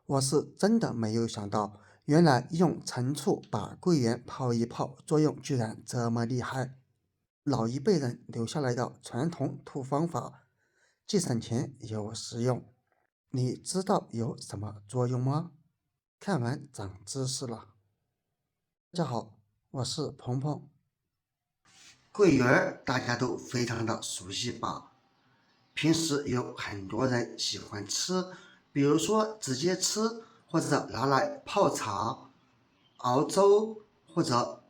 我是真的没有想到，原来用陈醋把桂圆泡一泡，作用居然这么厉害。老一辈人留下来的传统土方法，既省钱又实用。你知道有什么作用吗？看完长知识了。大家好，我是鹏鹏。桂圆大家都非常的熟悉吧？平时有很多人喜欢吃，比如说直接吃，或者拿来泡茶、熬粥或者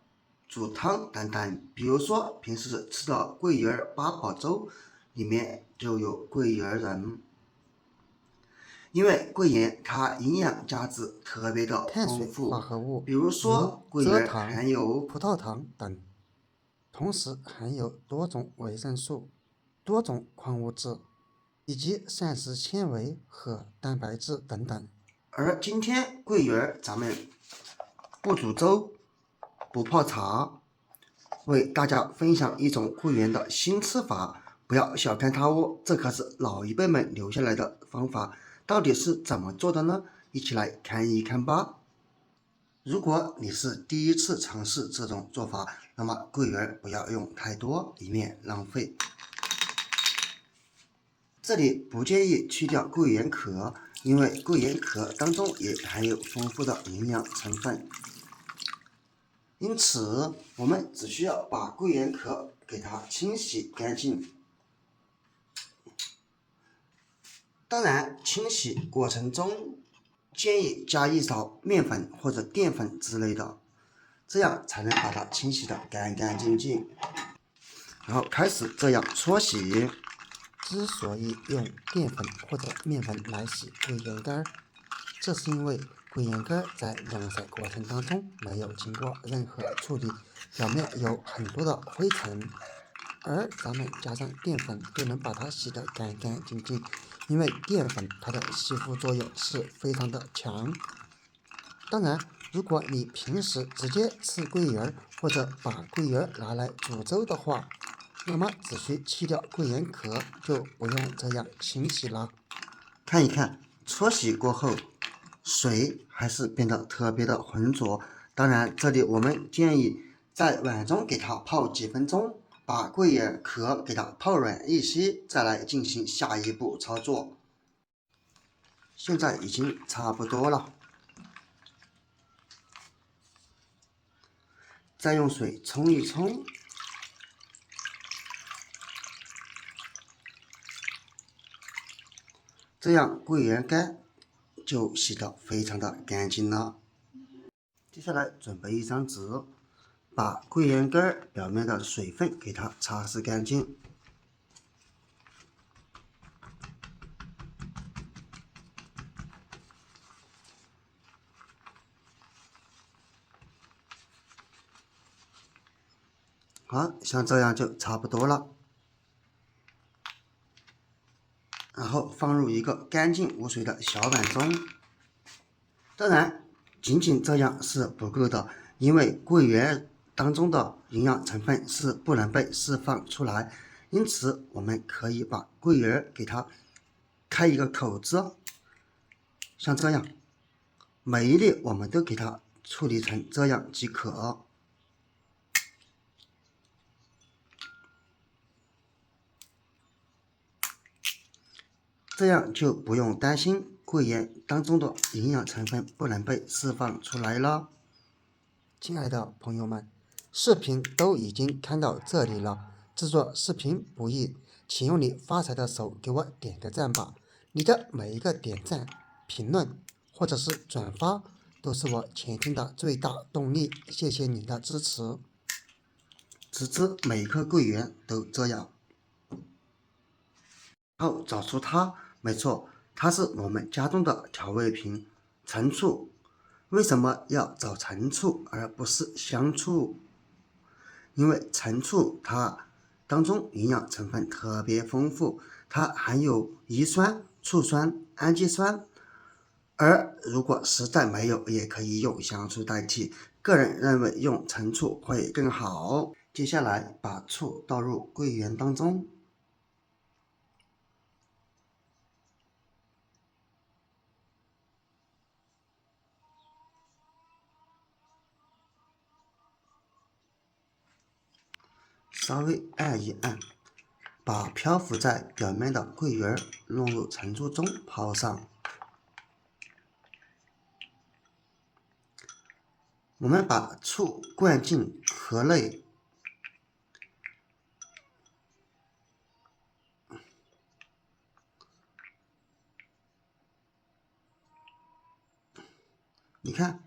煮汤等等。比如说平时吃的桂圆八宝粥，里面就有桂圆仁。因为桂圆它营养价值特别的丰富，化合物比如说桂圆含有葡萄糖等，同时含有多种维生素、多种矿物质以及膳食纤维和蛋白质等等。而今天桂圆咱们不煮粥，不泡茶，为大家分享一种桂圆的新吃法。不要小看它哦，这可是老一辈们留下来的方法。到底是怎么做的呢？一起来看一看吧。如果你是第一次尝试这种做法，那么桂圆不要用太多，以免浪费。这里不建议去掉桂圆壳，因为桂圆壳当中也含有丰富的营养成分。因此，我们只需要把桂圆壳给它清洗干净。当然，清洗过程中建议加一勺面粉或者淀粉之类的，这样才能把它清洗得干干净净。然后开始这样搓洗。之所以用淀粉或者面粉来洗桂圆干，这是因为桂圆干在晾晒过程当中没有经过任何处理，表面有很多的灰尘。而咱们加上淀粉就能把它洗得干干净净，因为淀粉它的吸附作用是非常的强。当然，如果你平时直接吃桂圆或者把桂圆拿来煮粥的话，那么只需去掉桂圆壳，就不用这样清洗了。看一看，搓洗过后，水还是变得特别的浑浊。当然，这里我们建议在碗中给它泡几分钟。把桂圆壳给它泡软一些，再来进行下一步操作。现在已经差不多了，再用水冲一冲，这样桂圆干就洗得非常的干净了。接下来准备一张纸，把桂圆干表面的水分给它擦拭干净。好，像这样就差不多了。然后放入一个干净无水的小碗中。当然，仅仅这样是不够的，因为桂圆当中的营养成分是不能被释放出来，因此我们可以把桂圆给它开一个口子，像这样，每一粒我们都给它处理成这样即可。这样就不用担心桂圆当中的营养成分不能被释放出来了。亲爱的朋友们，视频都已经看到这里了，制作视频不易，请用你发财的手给我点个赞吧。你的每一个点赞、评论或者是转发，都是我前进的最大动力。谢谢你的支持。直至每一颗桂圆都这样。然后找出它，没错，它是我们家中的调味品陈醋。为什么要找陈醋而不是香醋？因为陈醋它当中营养成分特别丰富，它含有乙酸、醋酸、氨基酸。而如果实在没有，也可以用香醋代替。个人认为用陈醋会更好。接下来把醋倒入桂圆当中。稍微按一按，把漂浮在表面的桂圆弄入陈醋中泡上。我们把醋灌进壳内，你看，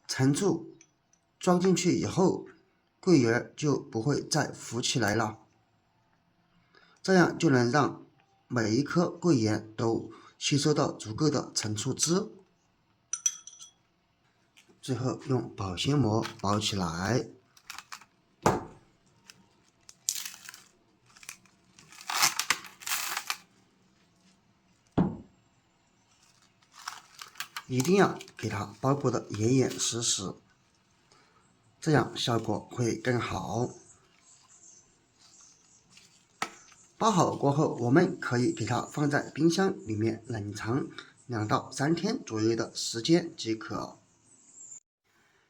陈醋装进去以后，桂圆就不会再浮起来了，这样就能让每一颗桂圆都吸收到足够的陈醋汁。最后用保鲜膜包起来。一定要给它包裹得严严实实，这样效果会更好。包好过后，我们可以给它放在冰箱里面冷藏2到3天左右的时间即可。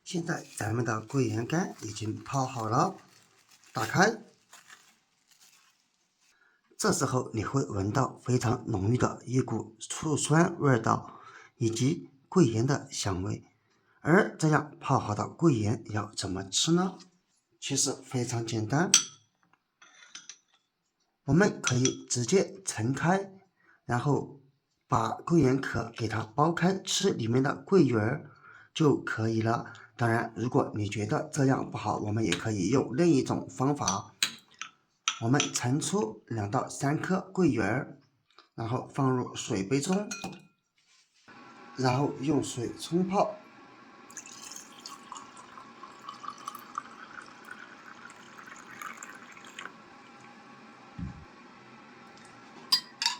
现在咱们的桂圆干已经泡好了，打开，这时候你会闻到非常浓郁的一股醋酸味道，以及桂圆的香味。而这样泡好的桂圆要怎么吃呢？其实非常简单，我们可以直接盛开，然后把桂圆壳给它剥开，吃里面的桂圆就可以了。当然，如果你觉得这样不好，我们也可以用另一种方法。我们盛出2到3颗桂圆，然后放入水杯中，然后用水冲泡。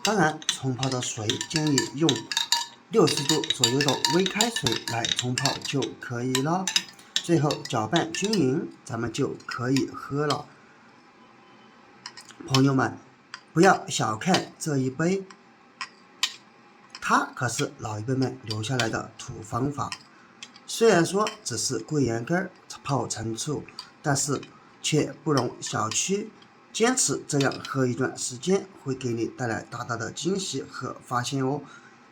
当然，冲泡的水建议用60度左右的微开水来冲泡就可以了。最后搅拌均匀，咱们就可以喝了。朋友们，不要小看这一杯，它可是老一辈们留下来的土方法。虽然说只是桂圆干泡陈醋，但是却不容小觑。坚持这样喝一段时间，会给你带来大大的惊喜和发现哦。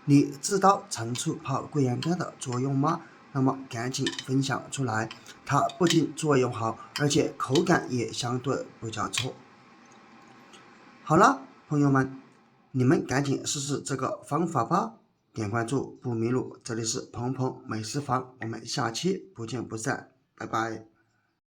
你知道陈醋泡桂圆干的作用吗？那么赶紧分享出来，它不仅作用好，而且口感也相对比较臭。好了，朋友们，你们赶紧试试这个方法吧。点关注不迷路，这里是鹏鹏美食房，我们下期不见不散，拜拜。